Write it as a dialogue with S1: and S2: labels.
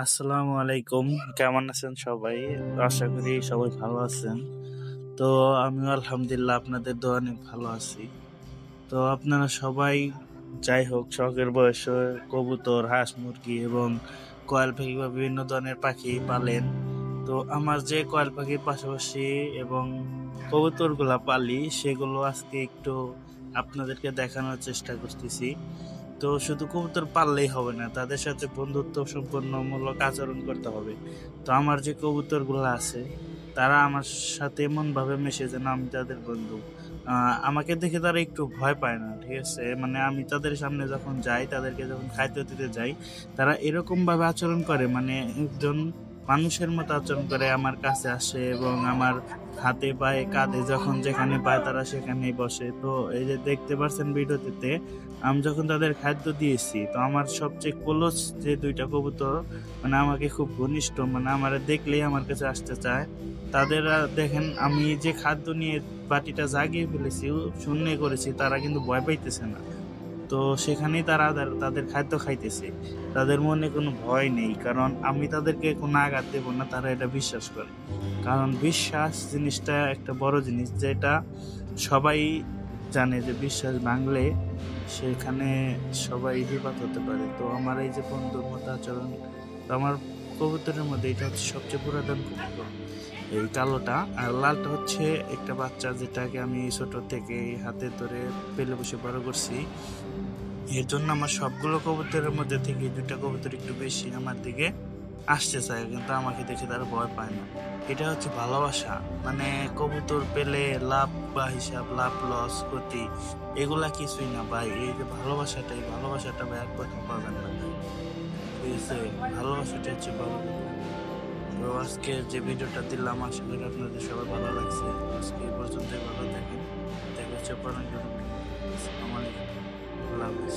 S1: আসসালামু আলাইকুম। কেমন আছেন সবাই? আশা করি সবাই ভালো আছেন। তো আমিও আলহামদুলিল্লাহ আপনাদের দোয়া অনেক ভালো আছি। তো আপনারা সবাই যাই হোক শখের বয়সে কবুতর, হাঁস, মুরগি এবং কোয়েল পাখি বা বিভিন্ন ধরনের পাখি পালেন। তো আমার যে কোয়েল পাখির পাশাপাশি এবং কবুতরগুলা পালি সেগুলো আজকে একটু আপনাদেরকে দেখানোর চেষ্টা করতেছি। তো শুধু কবুতর পাললেই হবে না, তাদের সাথে বন্ধুত্ব সম্পন্নমূলক আচরণ করতে হবে। তো আমার যে কবুতরগুলো আছে তারা আমার সাথে এমন ভাবে মেশে যেন আমি তাদের বন্ধু। আমাকে দেখে তারা একটু ভয় পায় না, ঠিক আছে? মানে আমি তাদের সামনে যখন যাই, তাদেরকে যখন খাদ্য দিতে যাই, তারা এরকম ভাবে আচরণ করে, মানে একজন মানুষের মতো আচরণ করে। আমার কাছে আসে এবং আমার হাতে পায়ে কাঁধে যখন যেখানে পায় তারা সেখানেই বসে। তো এই যে দেখতে পাচ্ছেন ভিডিওতে, আমি যখন তাদের খাদ্য দিয়েছি, তো আমার সবচেয়ে ক্লোজ যে দুইটা কবুতর মানে আমাকে খুব ঘনিষ্ঠ, মানে আমার দেখলেই আমার কাছে আসতে চায়। তাদের দেখেন আমি যে খাদ্য নিয়ে বাটিটা জাগিয়ে ফেলেছি, শূন্য করেছি, তারা কিন্তু ভয় পাইতেছে না। তো সেখানেই তারা তাদের খাদ্য খাইতেছে। তাদের মনে কোনো ভয় নেই, কারণ আমি তাদেরকে কোনো আঘাত দেব না, তারা এটা বিশ্বাস করে। কারণ বিশ্বাস জিনিসটা একটা বড় জিনিস, যেটা সবাই জানে যে বিশ্বাস ভাঙলে সেখানে সবাই বিপদ হতে পারে। তো আমার এই যে বন্ধুর মতো আচরণ, তো আমার কবুতরের মধ্যে এটা হচ্ছে সবচেয়ে পুরাতন কবুতর, এই কালোটা। আর লালটা হচ্ছে একটা বাচ্চা, যেটাকে আমি ছোট থেকে হাতে ধরে পেলে বসে বড় করছি। এর জন্য আমার সবগুলো কবুতরের মধ্যে থেকে এই দুইটা কবুতর একটু বেশি আমার দিকে আসতে চায়, কিন্তু আমাকে দেখে তারা ভয় পায় না। এটা হচ্ছে ভালোবাসা। মানে কবুতর পেলে লাভ বা হিসাব, লাভ লস ক্ষতি এগুলা কিছুই না ভাই। এই যে ভালোবাসাটা, এই ভালোবাসাটা ভাই এক কথা পাবেন না, ঠিক আছে? ভালোবাসাটা হচ্ছে বড় কথা। তো আজকে যে ভিডিওটা দিলাম, আশা করি আপনাদের সবার ভালো লাগছে। আজকে এই পর্যন্তই, ভালো থাকেন। দেখা হচ্ছে পরের ভিডিওতে। আসসালামু আলাইকুম, আল্লাহ হাফেজ।